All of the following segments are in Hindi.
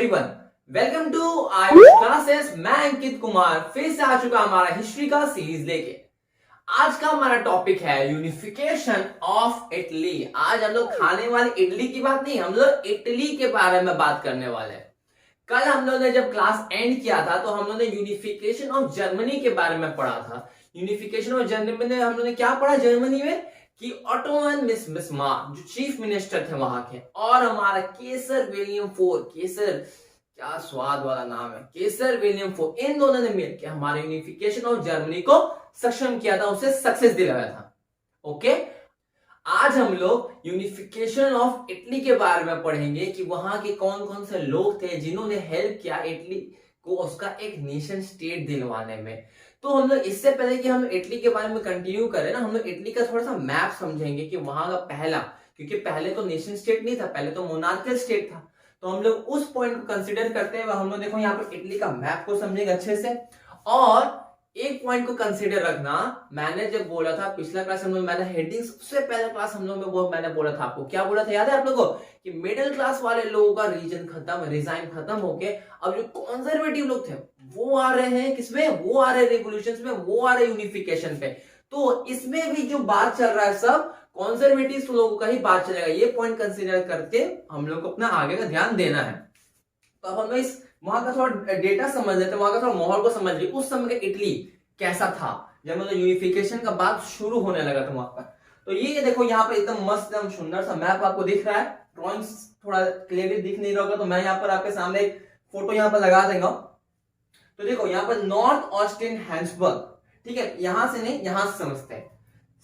Everyone, welcome to Ayush classes. मैं अंकित कुमार फिर से आ चुका हमारा हिस्ट्री का सीरीज लेके। आज का हमारा टॉपिक है यूनिफिकेशन ऑफ इटली। आज हम लोग खाने वाले इडली की बात नहीं, हम लोग इटली के बारे में बात करने वाले हैं। कल हम लोग ने जब क्लास एंड किया था तो हम लोग ने यूनिफिकेशन ऑफ जर्मनी के बारे में पढ़ा था। यूनिफिकेशन ऑफ जर्मनी में हम लोग ने क्या पढ़ा जर्मनी में कि ऑटोमन बिस्मार्क जो चीफ मिनिस्टर थे वहां के, और हमारा केसर विलियम फोर, केसर क्या स्वाद वाला नाम है, केसर विलियम फोर, इन दोनों ने मिलकर हमारे यूनिफिकेशन ऑफ जर्मनी को सक्षम किया था, उसे सक्सेस दिलाया था। ओके, आज हम लोग यूनिफिकेशन ऑफ इटली के बारे में पढ़ेंगे कि वहां के कौन कौन से लोग थे जिन्होंने हेल्प किया इटली को उसका एक नेशन स्टेट दिलवाने में। तो हम लोग इससे पहले कि हम इटली के बारे में कंटिन्यू करें ना, हम लोग इटली का थोड़ा सा मैप समझेंगे कि वहां का पहला, क्योंकि पहले तो नेशन स्टेट नहीं था, पहले तो मोनार्कियल स्टेट था। तो हम लोग उस पॉइंट को कंसीडर करते हुए हम लोग देखो यहाँ पर इटली का मैप को समझेंगे अच्छे से। और एक पॉइंट को कंसीडर रखना, मैंने जब बोला था पिछला क्लास हम लोग, मैंने हेडिंग सबसे पहला क्लास हम लोग में वो मैंने बोला था आपको, क्या बोला था याद है आप लोगों को, कि मिडिल क्लास वाले लोगों का रीजन खत्म, रिजाइन खत्म होके अब जो कंजर्वेटिव लोग थे वो आ रहे हैं किसमें, वो आ रहे हैं रेवोल्यूशन में, वो आ रहे यूनिफिकेशन पे। तो इसमें भी जो बात चल रहा है सब कंजर्वेटिव लोगों का ही बात चलेगा। ये पॉइंट कंसीडर करके हम लोग को अपना आगे का ध्यान देना है। तो अब हम इस वहां का थोड़ा डेटा समझ लेते हैं, वहां का थोड़ा माहौल को समझ लिए, उस समय का इटली कैसा था जब मतलब यूनिफिकेशन का बात शुरू होने लगा था वहां पर। तो ये देखो यहाँ पर एकदम मस्त एकदम सुंदर सा मैप आपको दिख रहा है। ड्रॉइंग्स थोड़ा क्लियरली दिख नहीं रहा होगा तो मैं यहाँ पर आपके सामने एक फोटो यहाँ पर लगा देगा। तो देखो यहाँ पर नॉर्थ ऑस्टिन हैंसबर्ग, ठीक है, यहां से नहीं यहां से समझते हैं,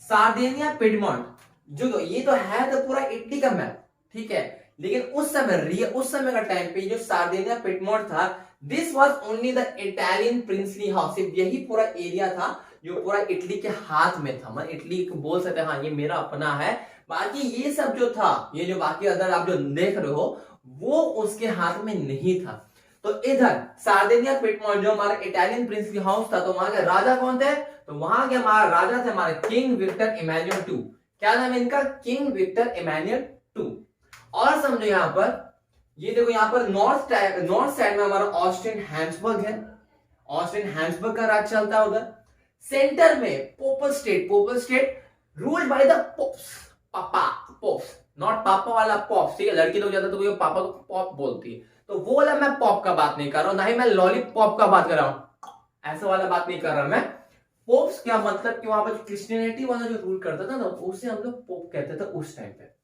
सार्डिनिया पिडमॉन्ट, जो ये तो है तो पूरा इटली का मैप, ठीक है, लेकिन उस समय का टाइम पे जो सार्डिनिया पिडमॉन्ट था, this was only the Italian princely house, सिर्फ यही पूरा एरिया था जो पूरा इटली के हाथ में था। मतलब इटली को बोल सकते हैं हाँ ये मेरा अपना है, बाकी ये सब जो था, ये जो बाकी अदर आप जो देख रहे हो वो उसके हाथ में नहीं था। तो इधर सार्डिनिया पिडमॉन्ट जो हमारा इटालियन प्रिंसली हाउस था, तो वहां के राजा कौन थे, तो वहां के हमारा राजा थे हमारे किंग विक्टर इमैनुअल टू। क्या नाम है इनका, किंग विक्टर इमैनुअल टू। और समझो यहाँ पर ये देखो यहाँ पर नॉर्थ साइड में हमारा ऑस्टिन हैंसबर्ग है, ऑस्टिन हैंसबर्ग का राज चलता है उधर। सेंटर में papal state ruled by the popes, पापा पोप्स, नॉट पापा वाला पॉप्स, ठीक है, लड़की लोग ज्यादा तो कोई पापा को पॉप बोलती है, तो वो वाला मैं पॉप का बात नहीं कर रहा हूं, ना ही मैं लॉलीपॉप का बात कर रहा हूं, ऐसा वाला बात नहीं कर रहा मैं। पोप्स क्या मतलब कि वहां पर क्रिश्चियनिटी वाला जो रूल करता था ना, उसे हम लोग पोप कहते थे उस टाइम पे।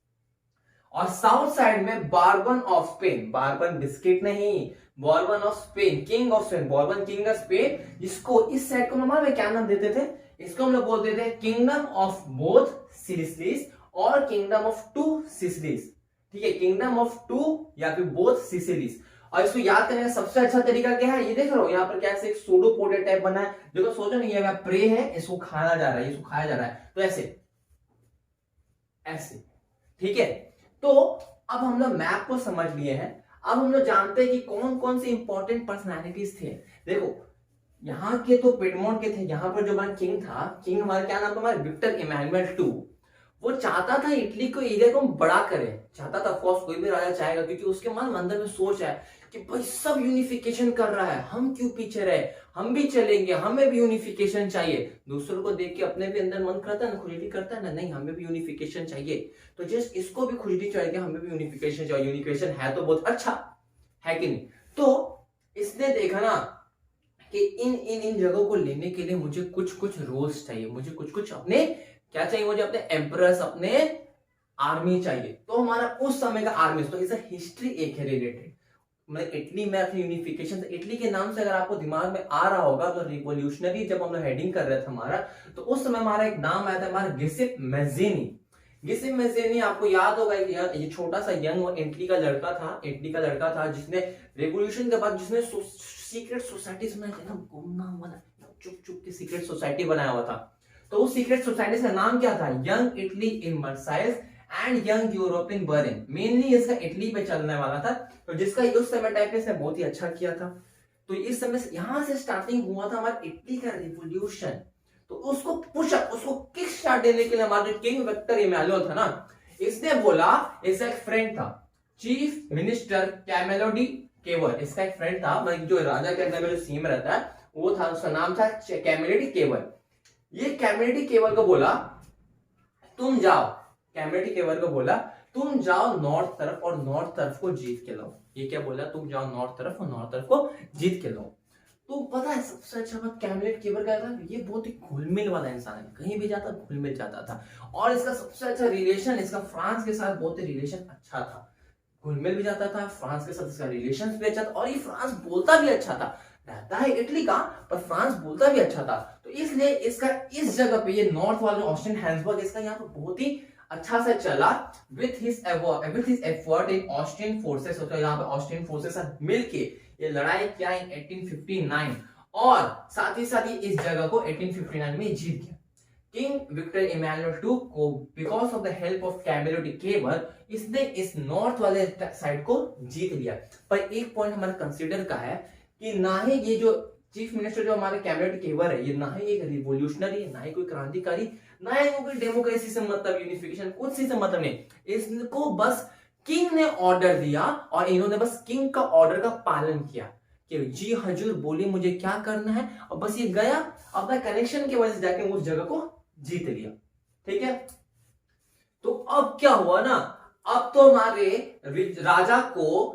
और साउथ साइड में बार्बन ऑफ स्पेन, बार्बन बिस्किट नहीं, Bourbon of Spain, king of Spain, Bourbon king of Spain, जिसको इस साइड को हम क्या नाम देते थे, इसको हम लोग बोलते थे किंगडम ऑफ बोथ सिसिलीज और किंगडम ऑफ टू सिसिलीज, ठीक है, किंगडम ऑफ टू या फिर बोथ सिसिलीज। और इसको याद करने का सबसे अच्छा तरीका क्या है, ये देख रहे हो यहाँ पर कैसे एक सूडोपोटेड टाइप बना है, देखो सोचो नहीं है प्रे है, इसको खाया जा रहा है, इसको खाया जा रहा है, तो ऐसे ऐसे, ठीक है। तो अब हम लोग मैप को समझ लिए हैं, अब हम लोग जानते हैं कि कौन कौन से इंपॉर्टेंट पर्सनालिटीज थे। देखो यहाँ के तो पिडमॉन्ट के थे, यहाँ पर जो हमारा किंग था, किंग हमारा क्या नाम था, हमारा विक्टर इमैनुअल टू। वो चाहता था इटली को एरिया को बड़ा करे, चाहता था, ऑफकोर्स कोई भी राजा चाहेगा, क्योंकि उसके मन अंदर में सोच है कि भाई सब यूनिफिकेशन कर रहा है, हम क्यों पीछे रहे, हम भी चलेंगे, हमें भी यूनिफिकेशन चाहिए। दूसरों को देख के अपने भी अंदर मन करता है ना, खुजली करता है ना, नहीं हमें भी यूनिफिकेशन चाहिए। तो जस्ट इसको भी खुजली चाहिए, हमें भी यूनिफिकेशन चाहिए, यूनिफिकेशन है तो बहुत अच्छा है कि नहीं। तो इसने देखा ना कि इन जगहों को लेने के लिए मुझे कुछ रोल्स चाहिए, मुझे कुछ अपने क्या चाहिए, मुझे अपने एम्परर्स, अपने आर्मी चाहिए। तो हमारा उस समय का आर्मी, तो इस हिस्ट्री एक है रिलेटेड, मतलब इटली में यूनिफिकेशन, इटली के नाम से अगर आपको दिमाग में आ रहा होगा तो रिवोल्यूशनरी जब हम लोग हेडिंग कर रहे थे हमारा, तो उस समय हमारा एक नाम आया था हमारा गिसिप मैज़ेनी। गिसिप मैज़ेनी आपको याद होगा, ये छोटा सा यंग और इटली का लड़का था जिसने रेवोल्यूशन के बाद जिसने सीक्रेट सोसाइटी बनाई थी ना, गुमनाम वाला चुप के सीक्रेट सोसाइटी बनाया हुआ था। तो उस सीक्रेट सोसाइटी का नाम क्या था, young Italy in Versailles and young Europe in Berlin. Mainly इसका इटली पे चलने वाला था, तो जिसका उस समय टाइप पे इसने बहुत ही अच्छा किया था। तो इस समय यहां से स्टार्टिंग हुआ था हमारा इटली का रिवोल्यूशन। तो उसको उसको किक स्टार्ट देने के लिए हमारा जो किंग विक्टर इमैनुअल था ना, इसने बोला, इसका एक फ्रेंड था चीफ मिनिस्टर केवल, इसका एक फ्रेंड था, मतलब जो राजा के अंदर में जो सीएम रहता है वो था, उसका नाम था कैमिलिडी केवल। ये कैमिलिडी केवल को बोला तुम जाओ, कैमिलिडी केवल को बोला तुम जाओ नॉर्थ तरफ और नॉर्थ तरफ को जीत के लाओ। ये क्या बोला, तुम जाओ नॉर्थ तरफ और नॉर्थ तरफ को जीत के लाओ। तो पता है सबसे अच्छा बात कैमिलिडी केवल का था, ये बहुत ही घुल-मिल वाला इंसान है, कहीं भी जाता घुल-मिल जाता था। और इसका सबसे अच्छा रिलेशन इसका फ्रांस के साथ बहुत ही रिलेशन अच्छा था, घुल-मिल भी जाता था, फ्रांस के साथ इसका रिलेशन भी अच्छा था, और ये फ्रांस बोलता भी अच्छा था। रहता है इटली का पर फ्रांस बोलता भी अच्छा था, तो इसलिए इसका इस जगह पे ये नॉर्थ वाला ऑस्ट्रियन हैब्सबर्ग इसका यहाँ पे बहुत ही अच्छा से चला with his effort in Austrian forces. तो यहाँ पे ऑस्ट्रियन फोर्सेस साथ मिलके ये लड़ाई किया इन 1859, और साथ ही साथ ये इस जगह को 1859 में जीत गया। किंग विक्टर इमैनुअल II को because of the help of कैमिलिडी केवल इसने इस नॉर्थ वाले साइड को जीत लिया। पर एक पॉइंट हमारा कंसीडर का है कि ना ही ये जो चीफ मिनिस्टर जो हमारे कैबिनेट केवल है, ये ना ही एक रिवोल्यूशनरी, ना ही कोई क्रांतिकारी, ना ही कोई डेमोक्रेसी से मतलब यूनिफिकेशन कुछ से मतलब नहीं, इसको बस किंग ने ऑर्डर दिया और इन्होंने बस किंग का ऑर्डर का पालन किया कि जी हजूर बोली मुझे क्या करना है, और बस ये गया अपना कनेक्शन की वजह से जाके उस जगह को जीत लिया। ठीक है, तो अब क्या हुआ ना, अब तो हमारे राजा को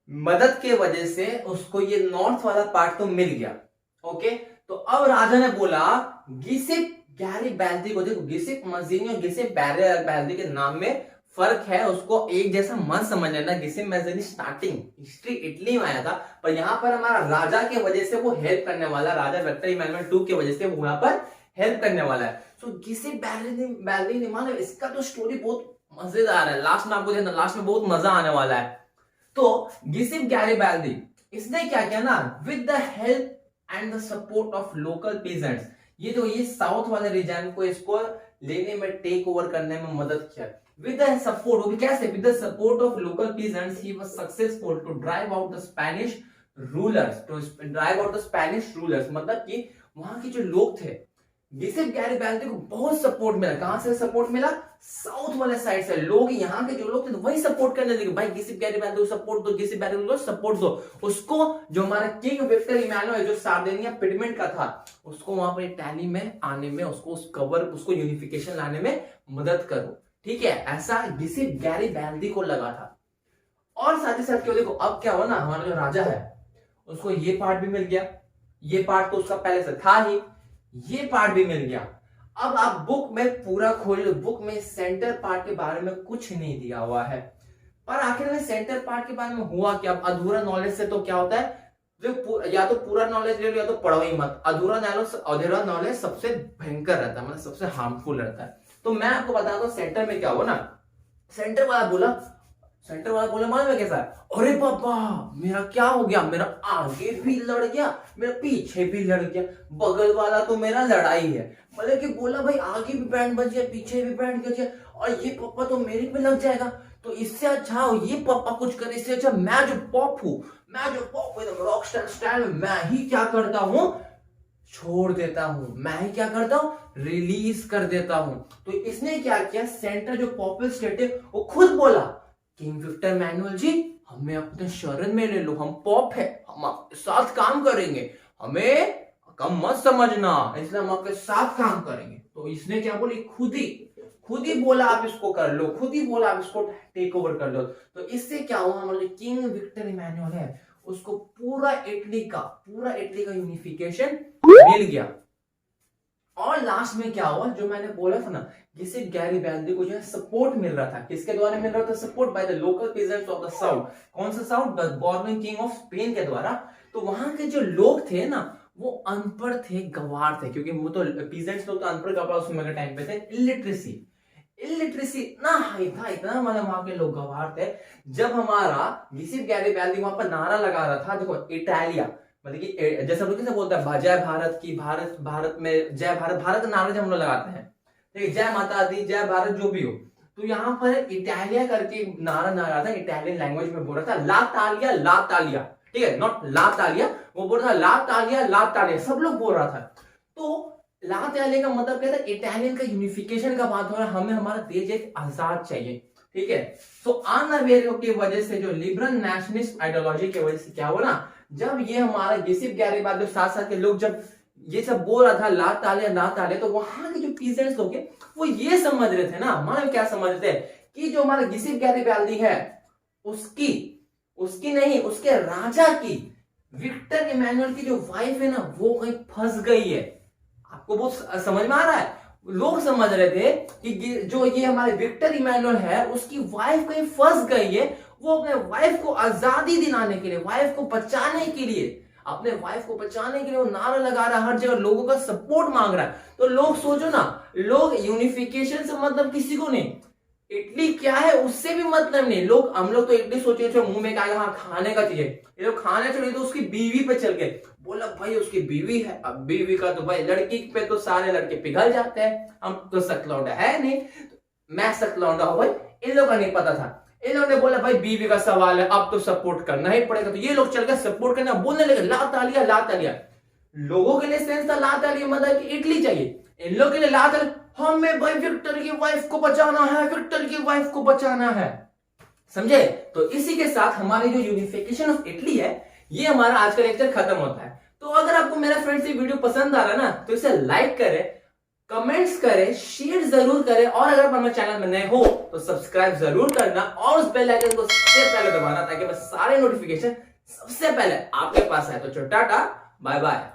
मदद के वजह से उसको ये नॉर्थ वाला पार्ट तो मिल गया। ओके, तो अब राजा ने बोला गिसिप गैरिबाल्दी को, देखो गिसिप मजीनी और गिसिप गैरिबाल्दी के नाम में फर्क है, उसको एक जैसा मत समझ लेना। गिसिप मजीनी स्टार्टिंग हिस्ट्री इटली में आया था, पर यहाँ पर हमारा राजा के वजह से वो हेल्प करने वाला, राजा विक्टर इमैनुअल II के वजह से वो यहाँ पर हेल्प करने वाला है। सो गिसिप गैरिबाल्दी ने मानो इसका तो स्टोरी बहुत मजेदार है, लास्ट में आपको देखना, लास्ट में बहुत मजा आने वाला है। तो गिसिप गैरिबाल्दी इसने क्या किया ना, with the help and the support of local peasants, ये साउथ वाले रीजन को इसको लेने में, टेक ओवर करने में मदद किया। विद द सपोर्ट, वो भी कैसे, with the support of local peasants he was successful to drive out the Spanish rulers, मतलब कि वहां के जो लोग थे, गिसिप गैरिबाल्दी को बहुत सपोर्ट मिला। कहां से सपोर्ट मिला, साउथ वाले साइड से। लोग यहाँ के जो लोग थे वही सपोर्ट करने लगे, भाई गिसिप गैरिबाल्दी को सपोर्ट दो, गिसिप गैरिबाल्दी को सपोर्ट दो। उसको जो हमारा किंग विक्टर इमैनुअल जो सार्डिनिया पिगमेंट का था, उसको वहां पर इटली में आने में, उसको यूनिफिकेशन लाने में मदद करो। ठीक है, ऐसा गिसिप गैरिबाल्दी को लगा था। और साथ ही साथ क्यों, देखो अब क्या हुआ ना, हमारा जो राजा है उसको ये पार्ट भी मिल गया, ये पार्ट तो उसका पहले से था ही, ये पार्ट भी मिल गया। अब आप बुक में पूरा खोल लो, बुक में सेंटर पार्ट के बारे में कुछ नहीं दिया हुआ है, पर आखिर में सेंटर पार्ट के बारे में हुआ क्या। अधूरा नॉलेज से तो क्या होता है, जो या तो पूरा नॉलेज ले लो या तो पढ़ो ही मत। अधूरा नॉलेज सबसे भयंकर रहता है, मतलब सबसे हार्मफुल रहता है। तो मैं आपको बता दूं सेंटर में क्या हुआ ना, सेंटर वाला बोला मालूम कैसा है, अरे पापा मेरा क्या हो गया, मेरा आगे भी लड़ गया, मेरा पीछे भी लड़ गया, बगल वाला तो मेरा लड़ाई है। मतलब कि बोला भाई आगे भी बैंड बज गया, पीछे भी बैंड बज गया, और ये पापा तो मेरे पे लग जाएगा। तो इससे अच्छा ये पापा कुछ करे, इससे अच्छा मैं जो पॉप हूँ, रॉक स्टाइल में मैं ही क्या करता हूँ, छोड़ देता हूं, मैं ही क्या करता हूं, रिलीज कर देता हूं। तो इसने क्या किया, सेंटर जो पॉपुलर स्टेट है वो खुद बोला, किंग विक्टर इमैनुअल जी हमें अपने शरण में ले लो, हम पॉप है, हम आपके साथ काम करेंगे, हमें कम मत समझना, इसलिए हम आपके साथ काम करेंगे। तो इसने क्या बोली, खुद ही बोला आप इसको कर लो, खुद ही बोला आप इसको टेक ओवर कर लो। तो इससे क्या हुआ, हमारे किंग विक्टर इमैनुअल है उसको पूरा इटली का यूनिफिकेशन मिल गया। और लास्ट में क्या हुआ, जो मैंने बोला था ना, गिसिप गैरिबाल्दी को जो है सपोर्ट मिल रहा था, किसके द्वारा मिल रहा था, support by the local peasants of the south. कौन सा south, the Bourbon king of Spain के द्वारा। तो वहां के जो लोग थे ना वो अनपढ़ थे, गवार थे, क्योंकि वो तो पीजेंट्स लोग तो अनपढ़ गवार उस समय के टाइम पे थे। इलिटरेसी इतना हाई था, इतना मतलब वहां के लोग गवार थे। जब हमारा गिसिप गैरिबाल्दी वहां पर नारा लगा रहा था, देखो इटालिया मतलब कि जैसे हम लोग कैसे बोलते हैं जय भारत की, भारत में जय भारत का नारा जब हम लोग लगाते हैं, ठीक है, जय माता दी, जय भारत, जो भी हो, तो यहाँ पर इटालिया करके नारा लगा था, इटालियन लैंग्वेज में बोल रहा था, ला तालिया, ठीक है, नॉट ला तालिया, वो बोल रहा था ला तालिया, सब लोग बोल रहा था। तो ला तालिया का मतलब क्या था, इटालियन का यूनिफिकेशन का बात हो रहा है, हमें हमारा देश एक आजाद चाहिए। ठीक है। सो अनअवेयर की वजह से, जो लिबरल नेशनलिस्ट आइडियोलॉजी की वजह से क्या हुआ ना, जब ये हमारा गिसिप गैरीबाल्दी जो साथ के लोग जब ये सब बोल रहा था ला ताले, तो वहां के जो पीजेंट्स लोग हैं वो ये समझ रहे थे ना, मानो क्या समझ रहे थे कि जो हमारा गिसिप गैरीबाल्दी है उसकी नहीं, उसके राजा की, विक्टर इमैनुअल की जो वाइफ है ना वो कहीं फंस गई है। आपको बहुत समझ में आ रहा है? लोग समझ रहे थे कि जो ये हमारे विक्टर इमैनुअल है उसकी वाइफ कहीं फंस गई है, वो अपने वाइफ को आजादी दिलाने के लिए, वाइफ को बचाने के लिए, अपने वाइफ को बचाने के लिए वो नारा लगा रहा है, हर जगह लोगों का सपोर्ट मांग रहा है। तो लोग सोचो ना, लोग यूनिफिकेशन से मतलब किसी को नहीं, इडली क्या है उससे भी मतलब नहीं। हम लोग तो इडली सोचे थे मुंह में क्या, हाँ खाने का चीज है, ये लोग खाने चले तो उसकी बीवी पे चल गए, बोला भाई उसकी बीवी है। अब बीवी का तो भाई लड़की पे तो सारे लड़के पिघल जाते हैं, हम तो सकलौंडा है नहीं, मैं सकलौंडा हूं भाई, इन लोगों का नहीं पता था। इन लोगों ने बोला भाई बीवी का सवाल है, अब तो सपोर्ट करना ही पड़ेगा, तो ये लोग चल गए सपोर्ट करना, बोलने लगे ला तालिया। लोगों के लिए सेंस था ला तालिया मतलब कि इडली चाहिए, इन लोगों के लिए ला तालिया हमें भाई विक्टर की वाइफ को बचाना है, विक्टर की वाइफ को बचाना है, समझे? तो इसी के साथ हमारी जो यूनिफिकेशन ऑफ इटली है, ये हमारा आज का लेक्चर खत्म होता है। तो अगर आपको मेरा फ्रेंड्स ये वीडियो पसंद आ रहा है ना, तो इसे लाइक करें, कमेंट्स करें, शेयर जरूर करें, और अगर आप हमारे चैनल में नए हो तो सब्सक्राइब जरूर करना और उस बेल आइकन को सबसे पहले दबाना, ताकि बस सारे नोटिफिकेशन सबसे पहले आपके पास आए। तो टाटा, बाय बाय।